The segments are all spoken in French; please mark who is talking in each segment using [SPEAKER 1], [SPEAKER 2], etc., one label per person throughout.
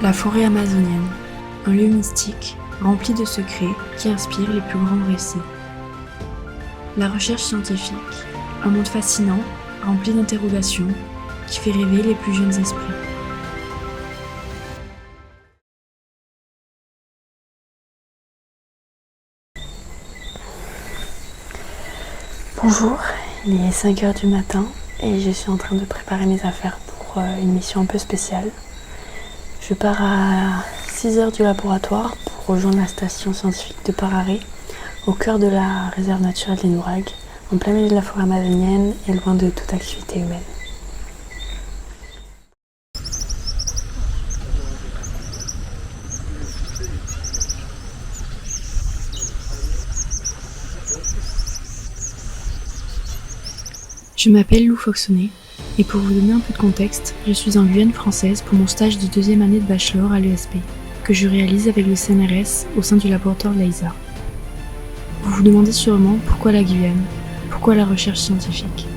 [SPEAKER 1] La forêt amazonienne, un lieu mystique, rempli de secrets qui inspire les plus grands récits. La recherche scientifique, un monde fascinant, rempli d'interrogations, qui fait rêver les plus jeunes esprits.
[SPEAKER 2] Bonjour, il est 5h du matin et je suis en train de préparer mes affaires pour une mission un peu spéciale. Je pars à 6h du laboratoire pour rejoindre la station scientifique de Pararé, au cœur de la réserve naturelle des Nouragues, en plein milieu de la forêt amazonienne et loin de toute activité humaine.
[SPEAKER 1] Je m'appelle Lou Foxonnet et pour vous donner un peu de contexte, je suis en Guyane française pour mon stage de 2e année de bachelor à l'ESP, que je réalise avec le CNRS au sein du laboratoire de l'AISA. Vous vous demandez sûrement pourquoi la Guyane, pourquoi la recherche scientifique.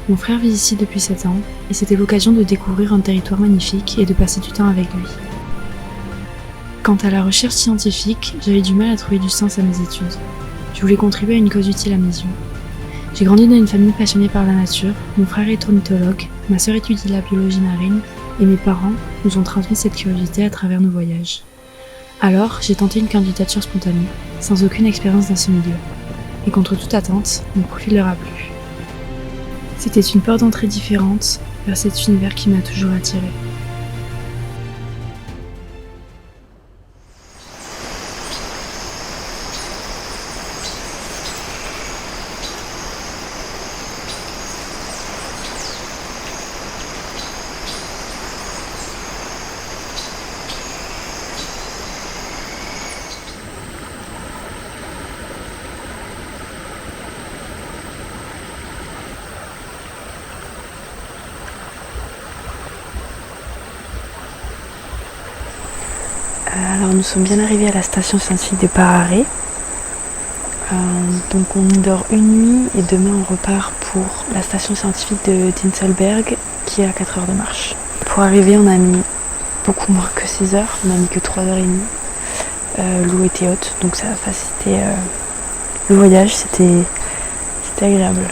[SPEAKER 1] Mon frère vit ici depuis 7 ans et c'était l'occasion de découvrir un territoire magnifique et de passer du temps avec lui. Quant à la recherche scientifique, j'avais du mal à trouver du sens à mes études. Je voulais contribuer à une cause utile à mes yeux. J'ai grandi dans une famille passionnée par la nature, mon frère est ornithologue, ma sœur étudie la biologie marine et mes parents nous ont transmis cette curiosité à travers nos voyages. Alors, j'ai tenté une candidature spontanée, sans aucune expérience dans ce milieu. Et contre toute attente, mon profil leur a plu. C'était une porte d'entrée différente vers cet univers qui m'a toujours attirée.
[SPEAKER 2] Alors nous sommes bien arrivés à la station scientifique de Pararé. Donc on y dort une nuit et demain on repart pour la station scientifique de Dinselberg qui est à 4 heures de marche. Pour arriver on a mis beaucoup moins que 6 heures, on a mis que 3h30. L'eau était haute donc ça a facilité le voyage, c'était agréable.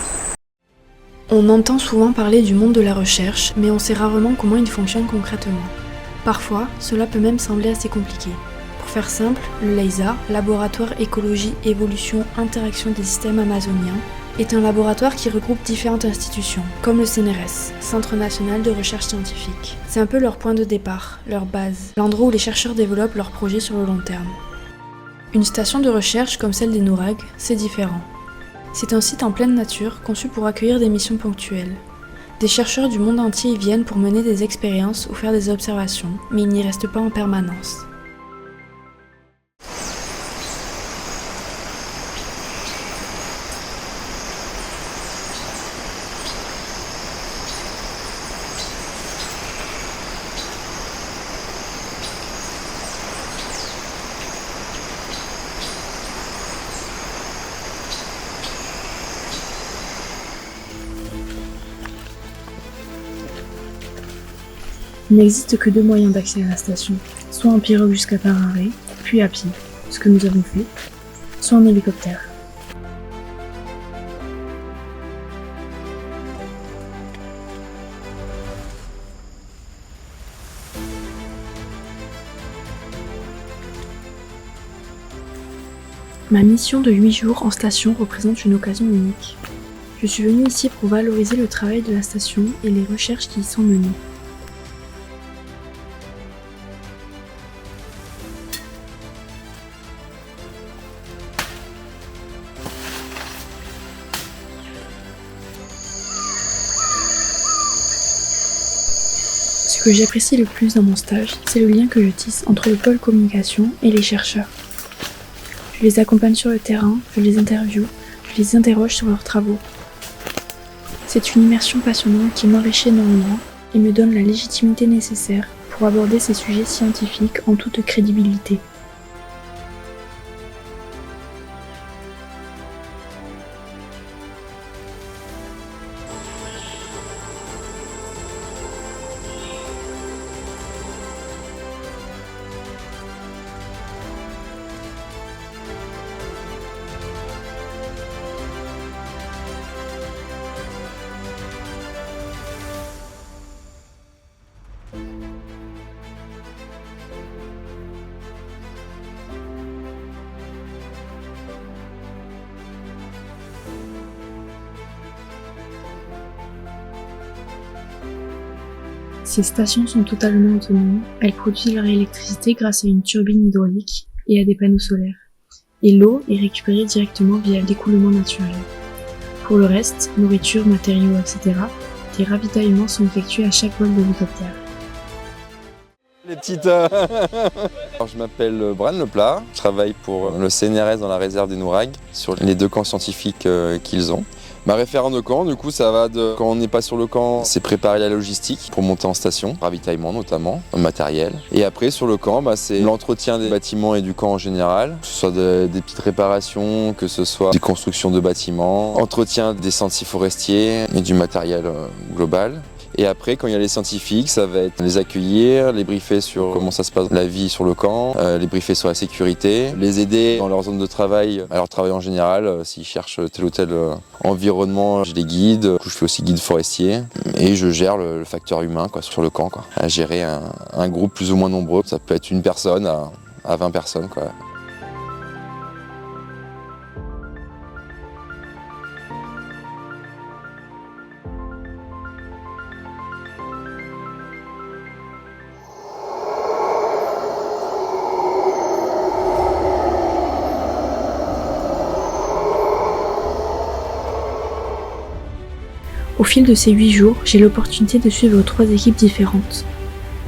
[SPEAKER 1] On entend souvent parler du monde de la recherche, mais on sait rarement comment il fonctionne concrètement. Parfois, cela peut même sembler assez compliqué. Pour faire simple, le LAISA, Laboratoire Écologie, Évolution, Interaction des Systèmes Amazoniens, est un laboratoire qui regroupe différentes institutions, comme le CNRS, Centre National de Recherche Scientifique. C'est un peu leur point de départ, leur base, l'endroit où les chercheurs développent leurs projets sur le long terme. Une station de recherche comme celle des Nouragues, c'est différent. C'est un site en pleine nature conçu pour accueillir des missions ponctuelles. Des chercheurs du monde entier y viennent pour mener des expériences ou faire des observations, mais ils n'y restent pas en permanence. Il n'existe que 2 moyens d'accès à la station, soit en pirogue jusqu'à Pararé, puis à pied, ce que nous avons fait, soit en hélicoptère. Ma mission de 8 jours en station représente une occasion unique. Je suis venue ici pour valoriser le travail de la station et les recherches qui y sont menées. Ce que j'apprécie le plus dans mon stage, c'est le lien que je tisse entre le pôle communication et les chercheurs. Je les accompagne sur le terrain, je les interviewe, je les interroge sur leurs travaux. C'est une immersion passionnante qui m'enrichit énormément et me donne la légitimité nécessaire pour aborder ces sujets scientifiques en toute crédibilité. Ces stations sont totalement autonomes, elles produisent leur électricité grâce à une turbine hydraulique et à des panneaux solaires. Et l'eau est récupérée directement via l'écoulement naturel. Pour le reste, nourriture, matériaux, etc., des ravitaillements sont effectués à chaque vol d'hélicoptère.
[SPEAKER 3] Les petites. Alors, je m'appelle Bran Leplat, je travaille pour le CNRS dans la réserve des Nouragues sur les 2 camps scientifiques qu'ils ont. Ma référent de camp, du coup, ça va de quand on n'est pas sur le camp, c'est préparer la logistique pour monter en station, ravitaillement notamment, matériel. Et après, sur le camp, c'est l'entretien des bâtiments et du camp en général, que ce soit des petites réparations, que ce soit des constructions de bâtiments, entretien des sentiers forestiers et du matériel global. Et après, quand il y a les scientifiques, ça va être les accueillir, les briefer sur comment ça se passe la vie sur le camp, les briefer sur la sécurité, les aider dans leur zone de travail, à leur travail en général. S'ils cherchent tel ou tel environnement, je les guide. Je fais aussi guide forestier et je gère le facteur humain sur le camp, à gérer un groupe plus ou moins nombreux. Ça peut être une personne à 20 personnes.
[SPEAKER 1] Au fil de ces 8 jours, j'ai l'opportunité de suivre 3 équipes différentes.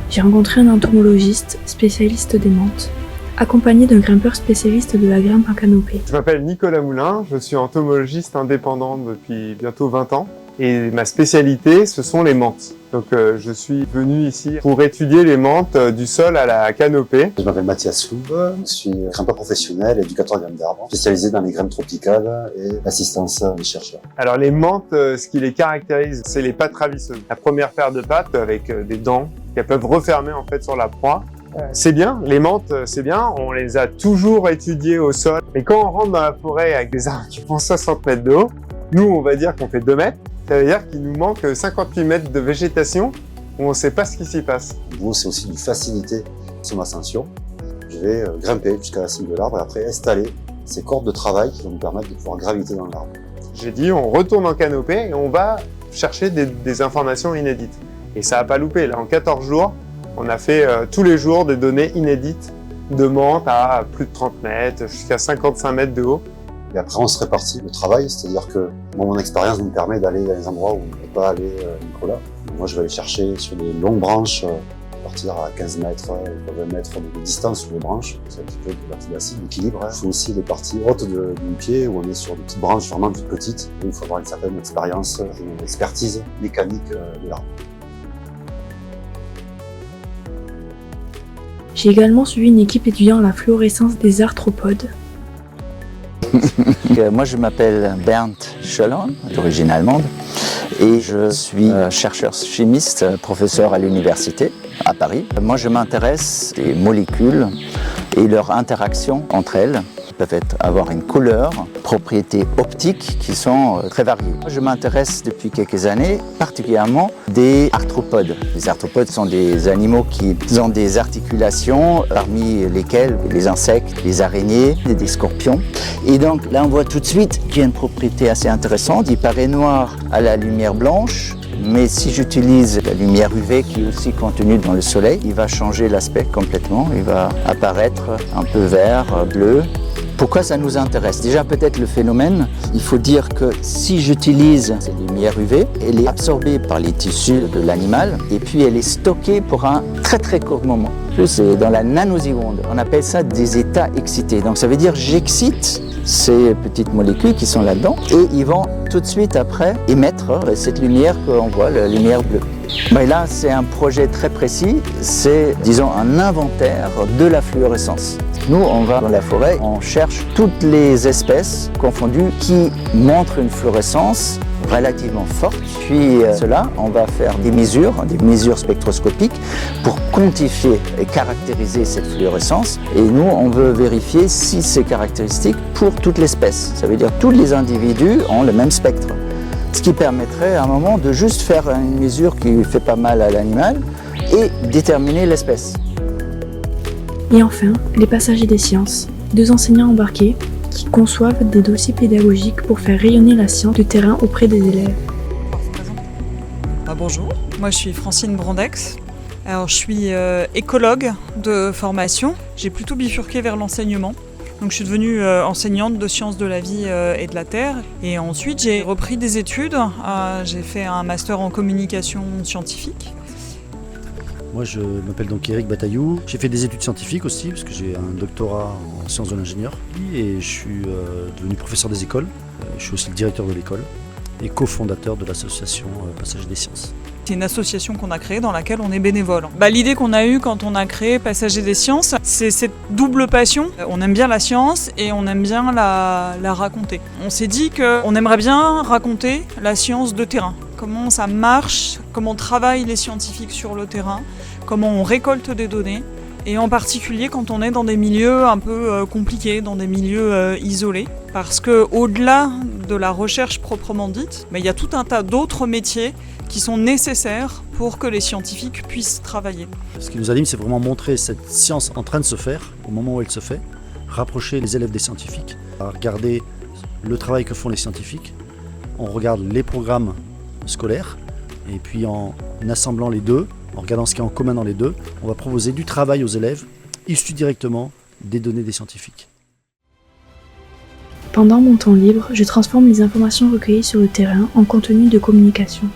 [SPEAKER 1] J'ai rencontré un entomologiste, spécialiste des menthes, accompagné d'un grimpeur spécialiste de la grimpe en canopée.
[SPEAKER 4] Je m'appelle Nicolas Moulin, je suis entomologiste indépendant depuis bientôt 20 ans et ma spécialité, ce sont les menthes. Donc je suis venu ici pour étudier les menthes du sol à la canopée.
[SPEAKER 5] Je m'appelle Mathias Loub, je suis grimpeur professionnel, éducateur de graines d'arbres, spécialisé dans les graines tropicales et l'assistance des chercheurs.
[SPEAKER 4] Alors les menthes, ce qui les caractérise, c'est les pattes ravisseuses. La première paire de pattes avec des dents qu'elles peuvent refermer en fait sur la proie. C'est bien, les menthes, c'est bien, on les a toujours étudiées au sol. Mais quand on rentre dans la forêt avec des arbres qui font 60 mètres de haut, nous on va dire qu'on fait 2 mètres. Ça veut dire qu'il nous manque 58 mètres de végétation où on ne sait pas ce qui s'y passe.
[SPEAKER 5] Vous, c'est aussi de faciliter son ascension. Je vais grimper jusqu'à la cime de l'arbre et après installer ces cordes de travail qui vont nous permettre de pouvoir graviter dans l'arbre.
[SPEAKER 4] J'ai dit, on retourne en canopée et on va chercher des informations inédites. Et ça n'a pas loupé. Là, en 14 jours, on a fait tous les jours des données inédites de menthes à plus de 30 mètres, jusqu'à 55 mètres de haut.
[SPEAKER 5] Et après, on se répartit le travail, c'est-à-dire que mon expérience me permet d'aller dans les endroits où on ne peut pas aller, Nicolas. Moi, je vais aller chercher sur des longues branches, partir à 15 mètres, 20 mètres de distance sur les branches. C'est un petit peu de vertigacide, d'équilibre. Je fais aussi les parties hautes de mon pied où on est sur des petites branches vraiment toutes petites. Et il faut avoir une certaine expérience et une expertise mécanique de l'arbre.
[SPEAKER 1] J'ai également suivi une équipe étudiant la fluorescence des arthropodes.
[SPEAKER 6] Moi, je m'appelle Bernd Schollhorn, d'origine allemande, et je suis chercheur chimiste, professeur à l'université à Paris. Moi, je m'intéresse des molécules et leur interaction entre elles. Elles peuvent avoir une couleur, propriétés optiques qui sont très variées. Je m'intéresse depuis quelques années particulièrement des arthropodes. Les arthropodes sont des animaux qui ont des articulations, parmi lesquelles les insectes, les araignées et des scorpions. Et donc là, on voit tout de suite qu'il y a une propriété assez intéressante. Il paraît noir à la lumière blanche, mais si j'utilise la lumière UV qui est aussi contenue dans le soleil, il va changer l'aspect complètement. Il va apparaître un peu vert, bleu. Pourquoi ça nous intéresse? Déjà peut-être le phénomène, il faut dire que si j'utilise cette lumière UV, elle est absorbée par les tissus de l'animal et puis elle est stockée pour un très très court moment. C'est dans la nanoseconde, on appelle ça des états excités. Donc ça veut dire j'excite ces petites molécules qui sont là-dedans et ils vont tout de suite après émettre cette lumière qu'on voit, la lumière bleue. Mais là, c'est un projet très précis, c'est, disons, un inventaire de la fluorescence. Nous, on va dans la forêt, on cherche toutes les espèces confondues qui montrent une fluorescence relativement forte. Puis cela, on va faire des mesures spectroscopiques pour quantifier et caractériser cette fluorescence. Et nous, on veut vérifier si c'est caractéristique pour toute l'espèce. Ça veut dire que tous les individus ont le même spectre. Ce qui permettrait à un moment de juste faire une mesure qui ne fait pas mal à l'animal et déterminer l'espèce.
[SPEAKER 1] Et enfin, les passagers des sciences, 2 enseignants embarqués qui conçoivent des dossiers pédagogiques pour faire rayonner la science du terrain auprès des élèves.
[SPEAKER 7] Bonjour, moi je suis Francine Brondex, Alors je suis écologue de formation, j'ai plutôt bifurqué vers l'enseignement. Donc je suis devenue enseignante de sciences de la vie et de la terre. Et ensuite j'ai repris des études, j'ai fait un master en communication scientifique.
[SPEAKER 8] Moi je m'appelle donc Eric Bataillou, j'ai fait des études scientifiques aussi parce que j'ai un doctorat en sciences de l'ingénieur et je suis devenu professeur des écoles, je suis aussi le directeur de l'école et cofondateur de l'association Passager des Sciences.
[SPEAKER 7] C'est une association qu'on a créée dans laquelle on est bénévole. L'idée qu'on a eue quand on a créé Passager des Sciences, c'est cette double passion. On aime bien la science et on aime bien la raconter. On s'est dit qu'on aimerait bien raconter la science de terrain. Comment ça marche, comment travaillent les scientifiques sur le terrain, comment on récolte des données. Et en particulier quand on est dans des milieux un peu compliqués, dans des milieux isolés. Parce qu'au-delà de la recherche proprement dite, il y a tout un tas d'autres métiers qui sont nécessaires pour que les scientifiques puissent travailler.
[SPEAKER 8] Ce qui nous anime, c'est vraiment montrer cette science en train de se faire, au moment où elle se fait, rapprocher les élèves des scientifiques, regarder le travail que font les scientifiques, on regarde les programmes scolaires, et puis en assemblant les deux, en regardant ce qu'il y a en commun dans les deux, on va proposer du travail aux élèves, issus directement des données des scientifiques.
[SPEAKER 1] Pendant mon temps libre, je transforme les informations recueillies sur le terrain en contenu de communication.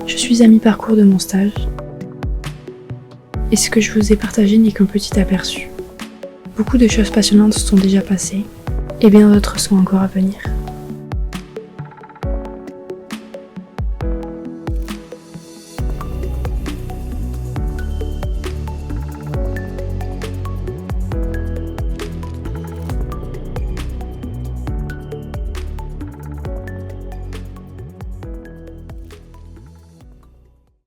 [SPEAKER 1] Je suis à mi-parcours de mon stage, et ce que je vous ai partagé n'est qu'un petit aperçu. Beaucoup de choses passionnantes sont déjà passées, et bien d'autres sont encore à venir.